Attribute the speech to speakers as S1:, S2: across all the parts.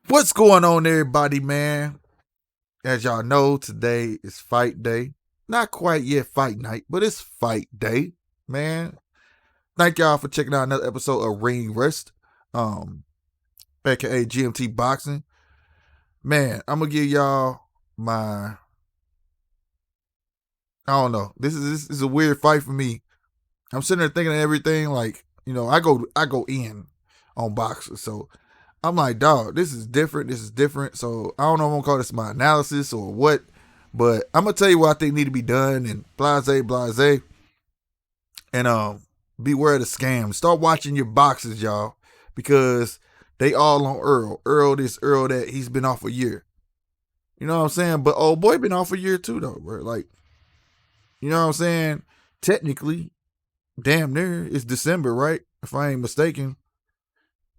S1: What's going on, everybody, man? As y'all know, today is fight day. Not quite yet fight night, but it's fight day, man. Thank y'all for checking out another episode of Ring Rest, aka GMT Boxing. Man, I'm gonna give y'all my. I don't know. This is a weird fight for me. I'm sitting there thinking of everything like I go in on boxers, so I'm like, dog, this is different. This is different. So I don't know if I'm gonna call this my analysis or what, but I'm gonna tell you what I think need to be done and blase, and beware of the scams. Start watching your boxes, y'all, because they all on Earl. Earl this, Earl that. He's been off a year. You know what I'm saying? But old boy been off a year too, though, bro. Like, you know what I'm saying? Technically, damn near it's December, right? If I ain't mistaken.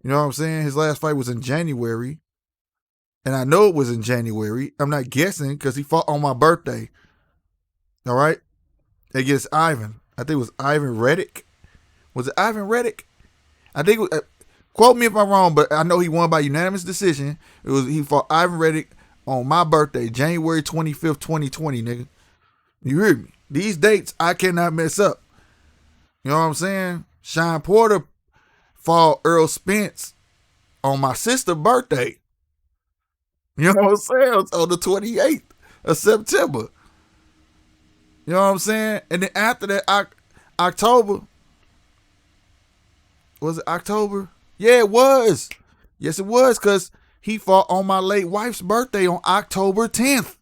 S1: You know what I'm saying? His last fight was in January. And I know it was in January. I'm not guessing because he fought on my birthday. All right? Against Ivan. I think it was Ivan Reddick. Was it Ivan Reddick? I think, quote me if I'm wrong, but I know he won by unanimous decision. He fought Ivan Reddick on my birthday, January 25th, 2020, nigga. You hear me? These dates I cannot mess up. You know what I'm saying? Sean Porter fought Earl Spence on my sister's birthday. You know what I'm saying? On the 28th of September. You know what I'm saying? And then after that, October. Was it October? Yeah, it was. Yes, it was, because he fought on my late wife's birthday on October 10th.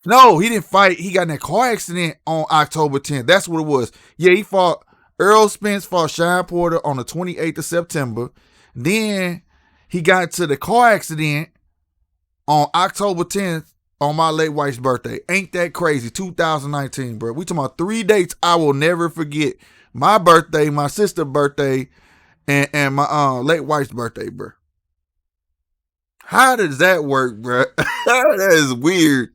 S1: No, he didn't fight. He got in that car accident on October 10th. That's what it was. Yeah, he fought. Earl Spence fought Sean Porter on the 28th of September. Then he got into the car accident on October 10th on my late wife's birthday. Ain't that crazy? 2019, bro. We talking about 3 dates I will never forget. My birthday, my sister's birthday, and my late wife's birthday, bro. How does that work, bro? That is weird.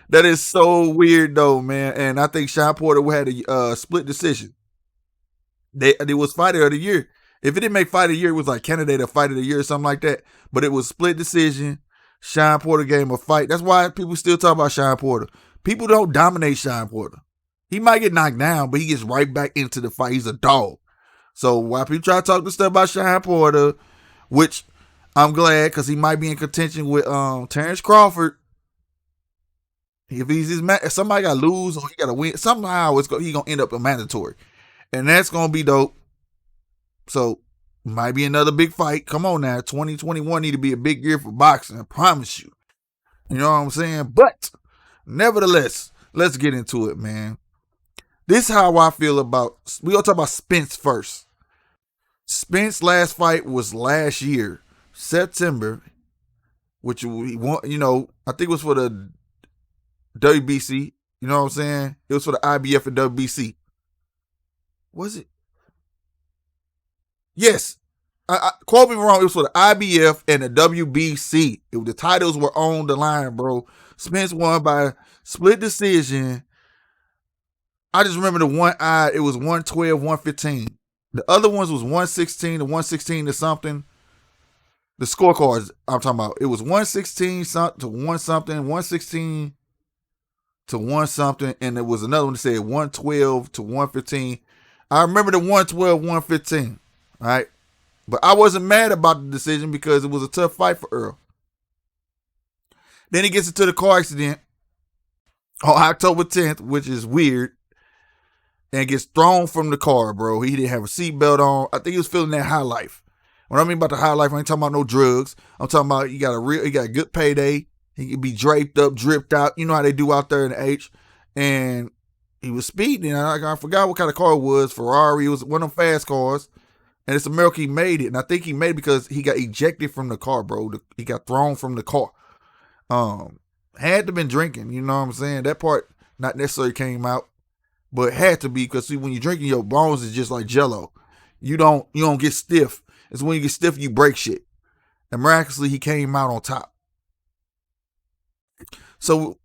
S1: That is so weird, though, man. And I think Sean Porter had a split decision. It was fighter of the year. If it didn't make fight of the year, it was like candidate of fight of the year or something like that. But it was split decision. Sean Porter gave him a fight. That's why people still talk about Sean Porter. People don't dominate Sean Porter. He might get knocked down, but he gets right back into the fight. He's a dog. So while people try to talk this stuff about Sean Porter, which I'm glad because he might be in contention with Terrence Crawford. If somebody got to lose or he got to win, somehow he gonna end up a mandatory, and that's gonna be dope. So might be another big fight. Come on now, 2021 need to be a big year for boxing. I promise you. You know what I'm saying? But nevertheless, let's get into it, man. This is how I feel about. We gonna talk about Spence first. Spence last fight was last year, September, which he won. I think it was for the WBC. You know what I'm saying? It was for the IBF and WBC. Was it? Yes. Quote me wrong. It was for the IBF and the WBC. The titles were on the line, bro. Spence won by split decision. I just remember the one it was 112, 115. The other ones was 116 to 116 to something. The scorecards I'm talking about. It was 116 to 1 something, 116 to 1 something, and there was another one that said 112 to 115. I remember the 112, 115. All right. But I wasn't mad about the decision because it was a tough fight for Earl. Then he gets into the car accident on October 10th, which is weird, and gets thrown from the car, bro. He didn't have a seatbelt on. I think he was feeling that high life. What I mean about the high life, I ain't talking about no drugs. I'm talking about he got a good payday. He could be draped up, dripped out. You know how they do out there in the H. And he was speeding. I forgot what kind of car it was. Ferrari. It was one of them fast cars. And it's a miracle he made it. And I think he made it because he got ejected from the car, bro. He got thrown from the car. Had to been drinking, you know what I'm saying? That part not necessarily came out, but had to be because see, when you're drinking, your bones is just like jello. You don't get stiff. It's when you get stiff, you break shit. And miraculously, he came out on top. So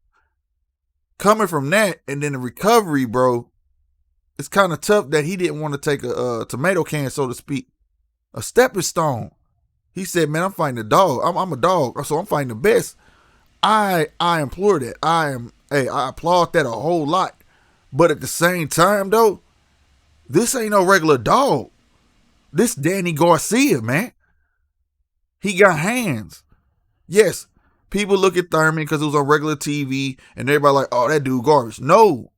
S1: coming from that and then the recovery, bro, it's kind of tough that he didn't want to take a tomato can, so to speak, a stepping stone. He said, "Man, I'm fighting a dog. I'm a dog, so I'm fighting the best." I implore that. I applaud that a whole lot. But at the same time, though, this ain't no regular dog. This Danny Garcia, man. He got hands. Yes, people look at Thurman because it was on regular TV and everybody like, oh, that dude garbage. No,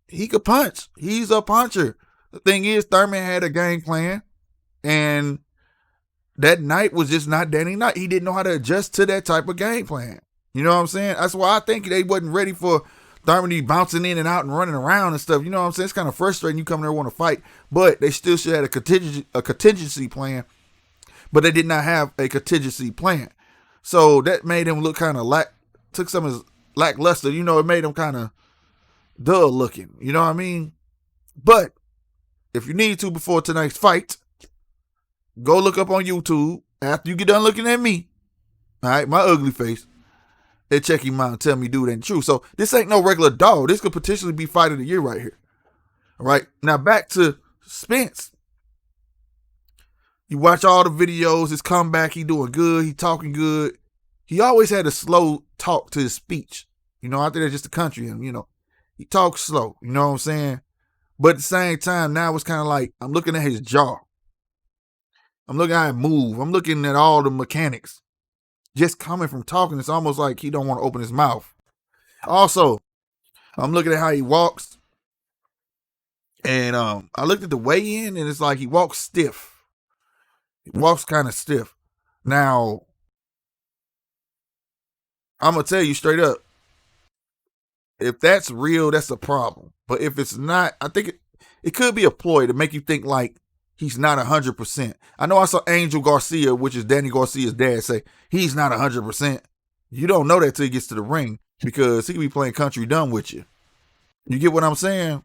S1: he could punch. He's a puncher. The thing is, Thurman had a game plan, and that night was just not Danny night. He didn't know how to adjust to that type of game plan. You know what I'm saying? That's why I think they wasn't ready for Thurman to be bouncing in and out and running around and stuff. You know what I'm saying? It's kind of frustrating. You come there and want to fight, but they still should have a contingency plan, but they did not have a contingency plan. So that made him look kind of took some of his lackluster. You know, it made him kind of dull looking. You know what I mean? But if you need to before tonight's fight, go look up on YouTube after you get done looking at me. All right, my ugly face. And check him out and tell me, dude, ain't true. So this ain't no regular dog. This could potentially be fight of the year right here. All right, now back to Spence. You watch all the videos, his comeback, he doing good, he talking good. He always had a slow talk to his speech. You know, I think that's just the country, and you know, he talks slow, you know what I'm saying? But at the same time, now it's kind of like, I'm looking at his jaw. I'm looking at him move. I'm looking at all the mechanics. Just coming from talking, it's almost like he don't want to open his mouth. Also, I'm looking at how he walks. And I looked at the weigh-in, and it's like he walks stiff. He walks kind of stiff. Now, I'm going to tell you straight up, if that's real, that's a problem. But if it's not, I think it could be a ploy to make you think like he's not 100%. I know I saw Angel Garcia, which is Danny Garcia's dad, say he's not 100%. You don't know that till he gets to the ring because he could be playing country dumb with you. You get what I'm saying?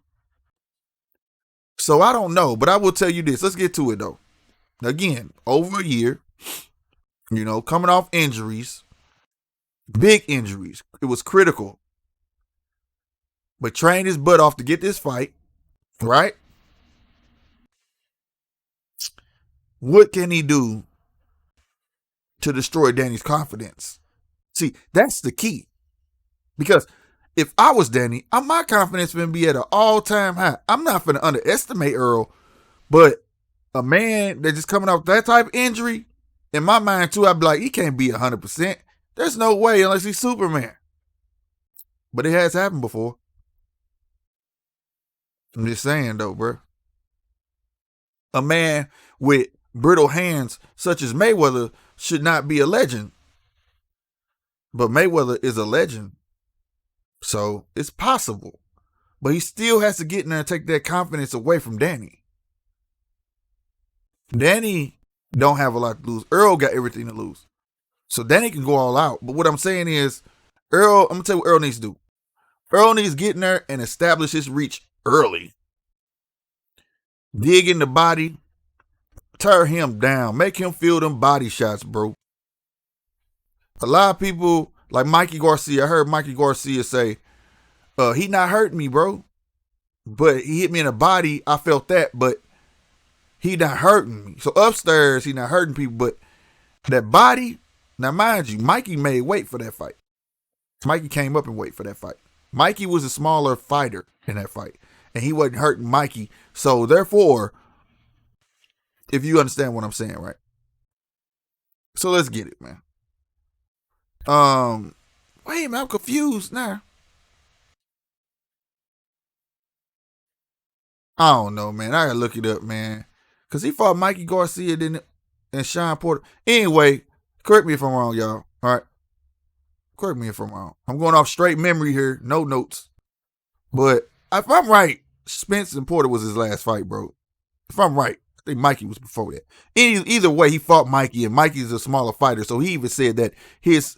S1: So I don't know, but I will tell you this. Let's get to it, though. Again, over a year, you know, coming off injuries, big injuries. It was critical. But trained his butt off to get this fight, right? What can he do to destroy Danny's confidence? See, that's the key. Because if I was Danny, my confidence would be at an all-time high. I'm not going to underestimate Earl, but a man that's just coming off that type of injury, in my mind too, I'd be like, he can't be 100%. There's no way unless he's Superman. But it has happened before. I'm just saying though, bro. A man with brittle hands such as Mayweather should not be a legend. But Mayweather is a legend. So it's possible. But he still has to get in there and take that confidence away from Danny. Danny don't have a lot to lose. Earl got everything to lose. So Danny can go all out. But what I'm saying is, Earl, I'm going to tell you what Earl needs to do. Earl needs to get in there and establish his reach early. Dig in the body. Tear him down. Make him feel them body shots, bro. A lot of people, like Mikey Garcia, I heard Mikey Garcia say, he not hurting me, bro. But he hit me in the body. I felt that, but he not hurting me. So upstairs, he not hurting people, but that body, now mind you, Mikey made weight for that fight. Mikey came up and weight for that fight. Mikey was a smaller fighter in that fight, and he wasn't hurting Mikey. So therefore, if you understand what I'm saying, right? So let's get it, man. Wait a minute, I'm confused now. I don't know, man. I gotta look it up, man. Cause he fought Mikey Garcia, didn't it? And Sean Porter. Anyway, correct me if I'm wrong, y'all. All right. Correct me if I'm wrong. I'm going off straight memory here, no notes. But if I'm right, Spence and Porter was his last fight, bro. If I'm right, I think Mikey was before that. Either way, he fought Mikey, and Mikey's a smaller fighter, so he even said that he was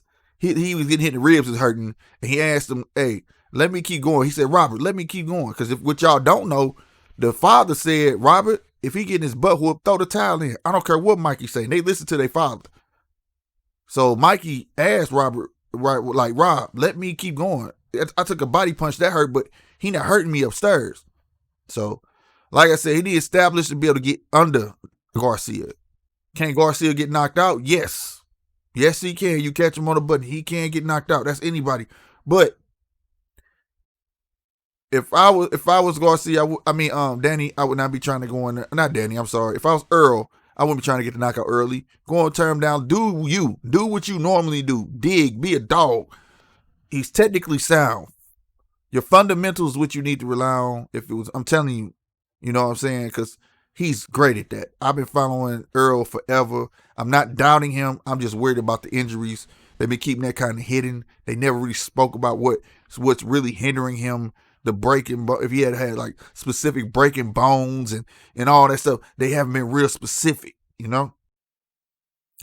S1: getting hit in the ribs, was hurting, and he asked him, "Hey, let me keep going." He said, "Robert, let me keep going," because if what y'all don't know, the father said, "Robert, if he getting his butt whooped, throw the towel in. I don't care what Mikey saying." They listen to their father. So Mikey asked Robert, right, like, "Rob, let me keep going. I took a body punch that hurt, but he not hurting me upstairs." So, like I said, he need established to be able to get under Garcia. Can Garcia get knocked out? Yes. Yes, he can. You catch him on the button. He can get knocked out. That's anybody. But if I was Garcia, Danny, I would not be trying to go in there. Not Danny, I'm sorry. If I was Earl, I wouldn't be trying to get the knockout early. Go and turn him down. Do what you normally do. Dig. Be a dog. He's technically sound. Your fundamentals, what you need to rely on. If it was, I'm telling you, you know what I'm saying? Because he's great at that. I've been following Earl forever. I'm not doubting him. I'm just worried about the injuries. They've been keeping that kind of hidden. They never really spoke about what's really hindering him. The breaking, if he had like specific breaking bones and all that stuff, they haven't been real specific. You know,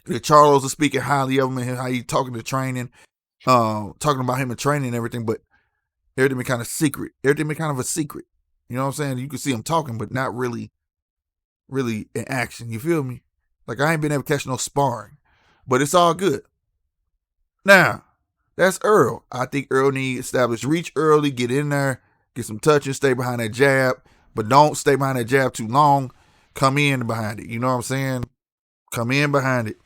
S1: the Charlos are speaking highly of him and how he's talking to training, talking about him in training and everything, but everything been kind of secret. Everything been kind of a secret. You know what I'm saying? You can see him talking, but not really in action. You feel me? Like I ain't been able to catch no sparring, but it's all good. Now, that's Earl. I think Earl needs established reach early, get in there, get some touch and stay behind that jab, but don't stay behind that jab too long. Come in behind it. You know what I'm saying? Come in behind it.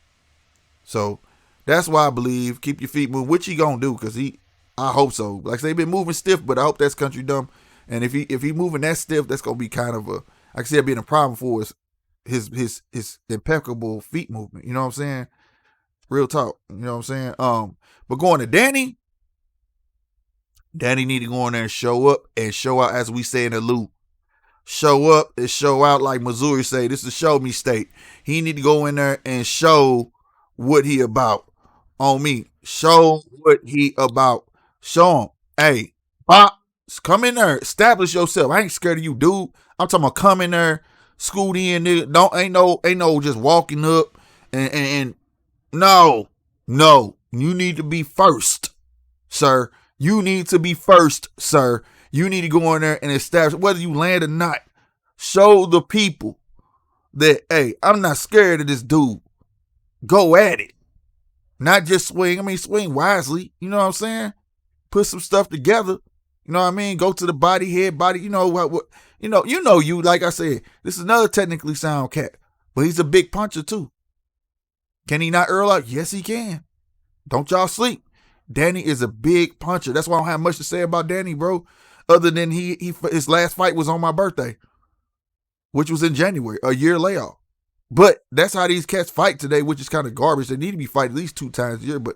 S1: So that's why I believe keep your feet moving. What he gonna do? Because I hope so. Like they been moving stiff, but I hope that's country dumb. And if he moving that stiff, that's gonna be kind of I can see that being a problem for his impeccable feet movement. You know what I'm saying? Real talk. You know what I'm saying? But going to Danny need to go in there and show up and show out, as we say in the loop. Show up and show out, like Missouri say. This is a show me state. He need to go in there and show what he about. On me. Show what he about. Show him. Hey, Pop, come in there. Establish yourself. I ain't scared of you, dude. I'm talking about come in there, scoot in, nigga. Ain't no just walking up and no. You need to be first, sir. You need to be first, sir. You need to go in there and establish, whether you land or not, show the people that, hey, I'm not scared of this dude. Go at it. Not just swing. I mean, swing wisely. You know what I'm saying? Put some stuff together. You know what I mean? Go to the body, head, body. You know what you, like I said, this is another technically sound cat, but he's a big puncher too. Can he not Earl out? Yes, he can. Don't y'all sleep. Danny is a big puncher. That's why I don't have much to say about Danny, bro. Other than his last fight was on my birthday, which was in January, a year layoff. But that's how these cats fight today, which is kind of garbage. They need to be fighting at least 2 times a year. But,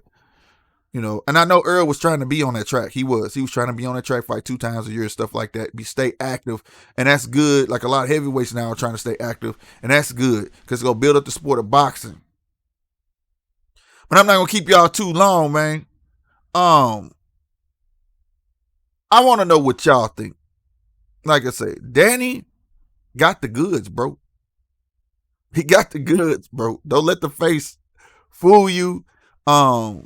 S1: you know, and I know Earl was trying to be on that track. He was trying to be on that track, fight 2 times a year, stuff like that. Stay active. And that's good. Like a lot of heavyweights now are trying to stay active. And that's good because it's going to build up the sport of boxing. But I'm not going to keep y'all too long, man. I want to know what y'all think. Like I said, Danny got the goods, bro. He got the goods, bro. Don't let the face fool you. I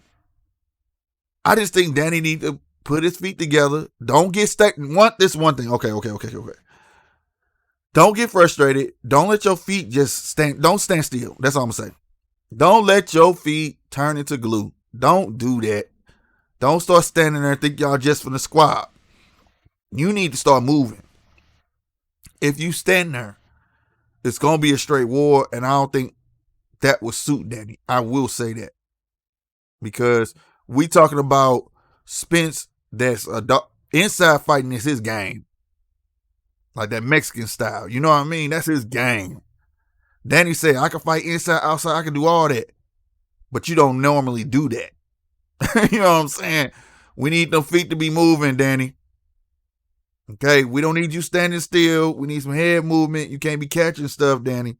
S1: just think Danny need to put his feet together. Don't get stuck. This one thing. Okay. Don't get frustrated. Don't let your feet just stand. Don't stand still. That's all I'm saying. Don't let your feet turn into glue. Don't do that. Don't start standing there and think y'all just from the squad. You need to start moving. If you stand there, it's going to be a straight war, and I don't think that will suit Danny. I will say that. Because we talking about Spence, that's inside fighting is his game. Like that Mexican style. You know what I mean? That's his game. Danny said, I can fight inside, outside, I can do all that. But you don't normally do that. You know what I'm saying? We need them feet to be moving, Danny. Okay, we don't need you standing still. We need some head movement. You can't be catching stuff, Danny.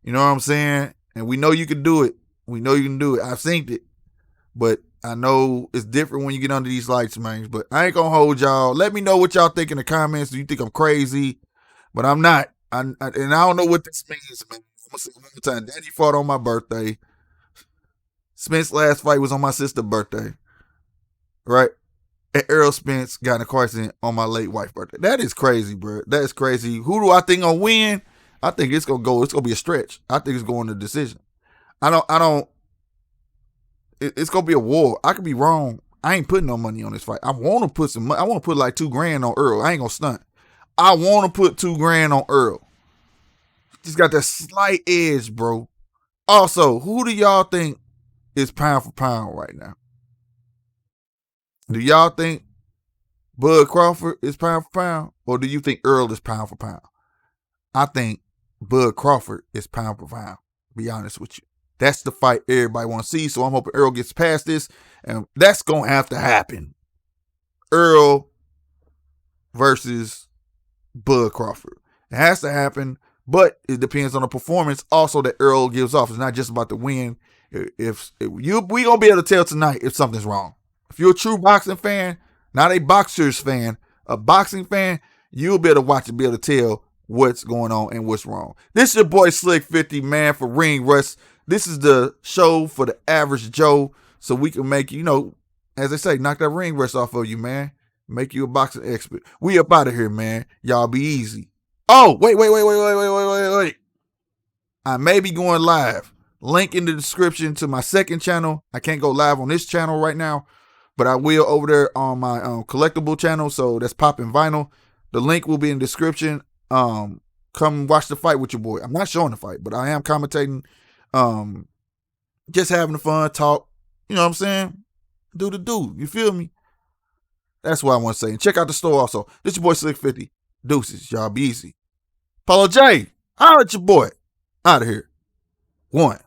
S1: You know what I'm saying? And we know you can do it. I've seen it. But I know it's different when you get under these lights, man. But I ain't gonna hold y'all. Let me know what y'all think in the comments. Do you think I'm crazy? But I'm not. And I don't know what this means, man. I'm gonna say it one more time. Danny fought on my birthday. Spence's last fight was on my sister's birthday. Right? And Earl Spence got in a car accident on my late wife's birthday. That is crazy, bro. That is crazy. Who do I think gonna win? I think it's gonna be a stretch. I think it's going to decision. It's gonna be a war. I could be wrong. I ain't putting no money on this fight. I want to put some money. I want to put like $2,000 on Earl. I ain't gonna stunt. I want to put $2,000 on Earl. Just got that slight edge, bro. Also, who do y'all think is pound for pound right now? Do y'all think Bud Crawford is pound for pound, or do you think Earl is pound for pound? I think Bud Crawford is pound for pound. Be honest with you. That's the fight everybody wants to see. So I'm hoping Earl gets past this, and that's gonna have to happen. Earl versus Bud Crawford. It has to happen, but it depends on the performance also that Earl gives off. It's not just about the win. If you, we gonna be able to tell tonight if something's wrong. If you're a true boxing fan, not a boxers fan, a boxing fan, you'll be able to watch and be able to tell what's going on and what's wrong. This is your boy Slick 50, man, for Ring Rust. This is the show for the average Joe, so we can make you know, as they say, knock that ring rust off of you, man. Make you a boxing expert. We up out of here, man. Y'all be easy. Oh, wait. I may be going live. Link in the description to my second channel. I can't go live on this channel right now, but I will over there on my collectible channel. So that's Poppin Vinyl. The link will be in the description. Come watch the fight with your boy. I'm not showing the fight, but I am commentating. Just having fun, talk. You know what I'm saying? Do the do. You feel me? That's what I want to say. And check out the store also. This your boy Slick 50. Deuces. Y'all be easy. Paulo J. Holla at your boy. Out of here. 1.